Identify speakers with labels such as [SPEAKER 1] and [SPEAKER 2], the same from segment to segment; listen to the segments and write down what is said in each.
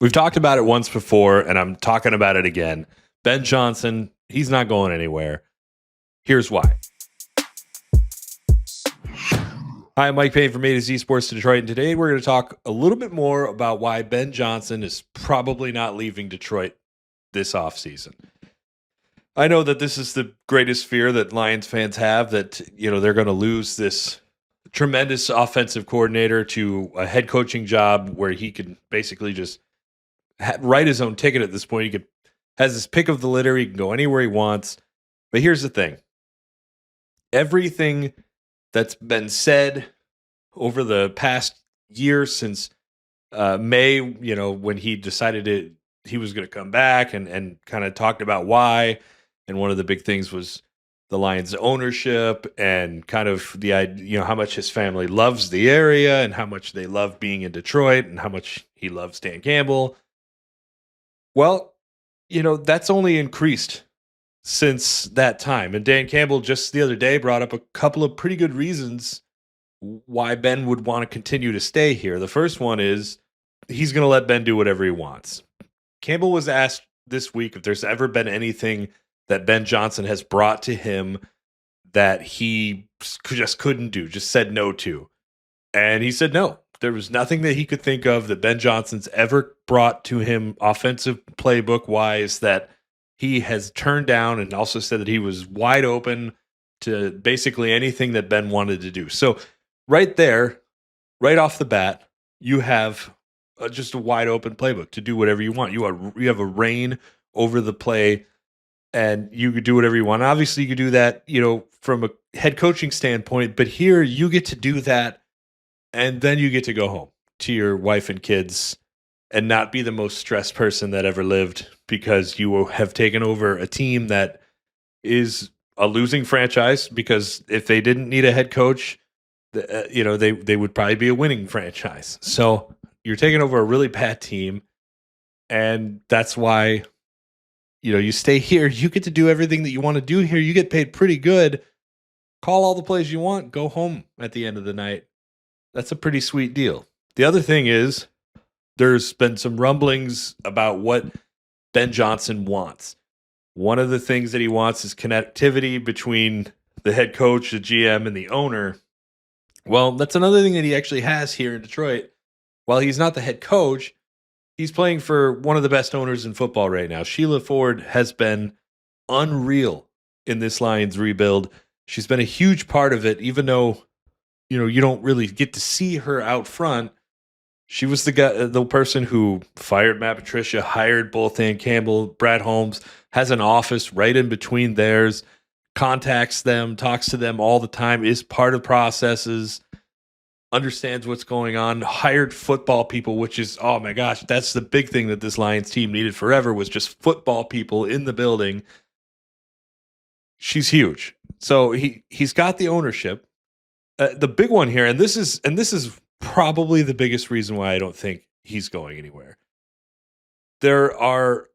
[SPEAKER 1] We've talked about it once before, and I'm talking about it again. Ben Johnson, he's not going anywhere. Here's why. Hi, I'm Mike Payton from A to Z Sports Detroit, and today we're going to talk a little bit more about why Ben Johnson is probably not leaving Detroit this offseason. I know that this is the greatest fear that Lions fans have, that they're going to lose this tremendous offensive coordinator to a head coaching job where he can basically just write his own ticket at this point. He has his pick of the litter. He can go anywhere he wants. But here's the thing. Everything that's been said over the past year since May, when he decided he was going to come back and kind of talked about why. And one of the big things was the Lions ownership and kind of the idea, how much his family loves the area and how much they love being in Detroit and how much he loves Dan Campbell. Well, that's only increased since that time. And Dan Campbell just the other day brought up a couple of pretty good reasons why Ben would want to continue to stay here. The first one is he's going to let Ben do whatever he wants. Campbell was asked this week if there's ever been anything that Ben Johnson has brought to him that he just couldn't do, just said no to. And he said no. There was nothing that he could think of that Ben Johnson's ever brought to him offensive playbook wise that he has turned down, and also said that he was wide open to basically anything that Ben wanted to do. So right there, right off the bat, you have just a wide open playbook to do whatever you want. You have a reign over the play, and you could do whatever you want. Obviously, you could do that, from a head coaching standpoint, but here you get to do that, and then you get to go home to your wife and kids and not be the most stressed person that ever lived, because you have taken over a team that is a losing franchise, because if they didn't need a head coach, they would probably be a winning franchise. So you're taking over a really bad team, and that's why you stay here. You get to do everything that you want to do here. You get paid pretty good. Call all the plays you want. Go home at the end of the night. That's a pretty sweet deal. The other thing is there's been some rumblings about what Ben Johnson wants. One of the things that he wants is connectivity between the head coach, the GM, and the owner. Well, that's another thing that he actually has here in Detroit. While he's not the head coach, he's playing for one of the best owners in football right now. Sheila Ford has been unreal in this Lions rebuild. She's been a huge part of it, even though, you don't really get to see her out front. She was the person who fired Matt Patricia, hired both Dan Campbell, Brad Holmes, has an office right in between theirs, contacts them, talks to them all the time, is part of processes, understands what's going on, hired football people, which is, oh my gosh, that's the big thing that this Lions team needed forever, was just football people in the building. She's huge. So he's got the ownership. The big one here, and this is probably the biggest reason why I don't think he's going anywhere. There are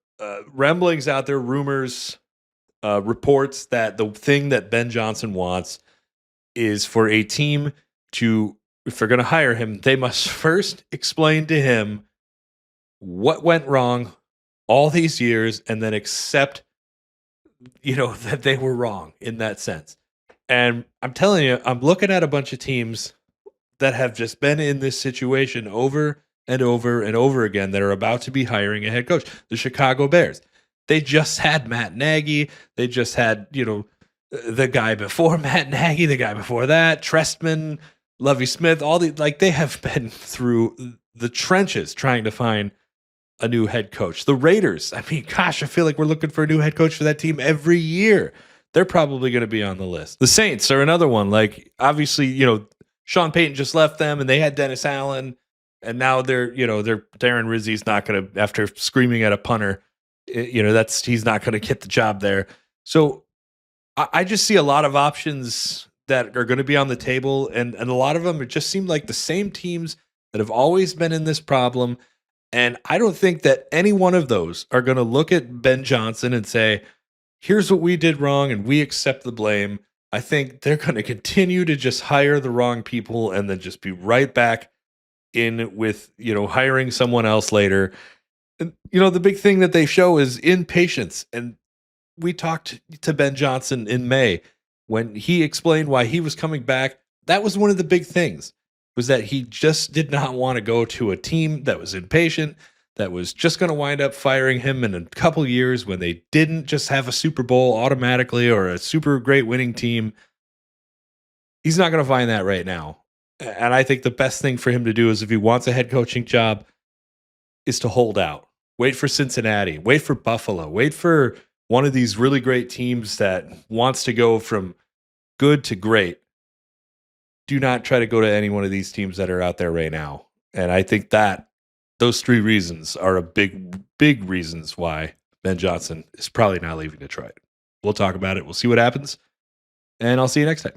[SPEAKER 1] ramblings out there, rumors, reports that the thing that Ben Johnson wants is for a team to, if they're going to hire him, they must first explain to him what went wrong all these years, and then accept, that they were wrong in that sense. And I'm telling you, I'm looking at a bunch of teams that have just been in this situation over and over and over again that are about to be hiring a head coach. The Chicago Bears. They just had Matt Nagy. They just had, the guy before Matt Nagy, the guy before that, Trestman, Lovie Smith, they have been through the trenches trying to find a new head coach. The Raiders, I feel like we're looking for a new head coach for that team every year. They're probably going to be on the list. The Saints are another one. Obviously, Sean Payton just left them, and they had Dennis Allen, and now they're Darren Rizzi's not going to, after screaming at a punter, he's not going to get the job there. So I just see a lot of options that are going to be on the table, and a lot of them, it just seem like the same teams that have always been in this problem. And I don't think that any one of those are going to look at Ben Johnson and say, here's what we did wrong, and we accept the blame. I think they're going to continue to just hire the wrong people and then just be right back in with, hiring someone else later. And the big thing that they show is impatience. And we talked to Ben Johnson in May when he explained why he was coming back. That was one of the big things, was that he just did not want to go to a team that was impatient, that was just going to wind up firing him in a couple years when they didn't just have a Super Bowl automatically or a super great winning team. He's not going to find that right now. And I think the best thing for him to do is, if he wants a head coaching job, is to hold out. Wait for Cincinnati, wait for Buffalo, wait for one of these really great teams that wants to go from good to great. Do not try to go to any one of these teams that are out there right now. And I think that those three reasons are a big reasons why Ben Johnson is probably not leaving Detroit. We'll talk about it. We'll see what happens. And I'll see you next time.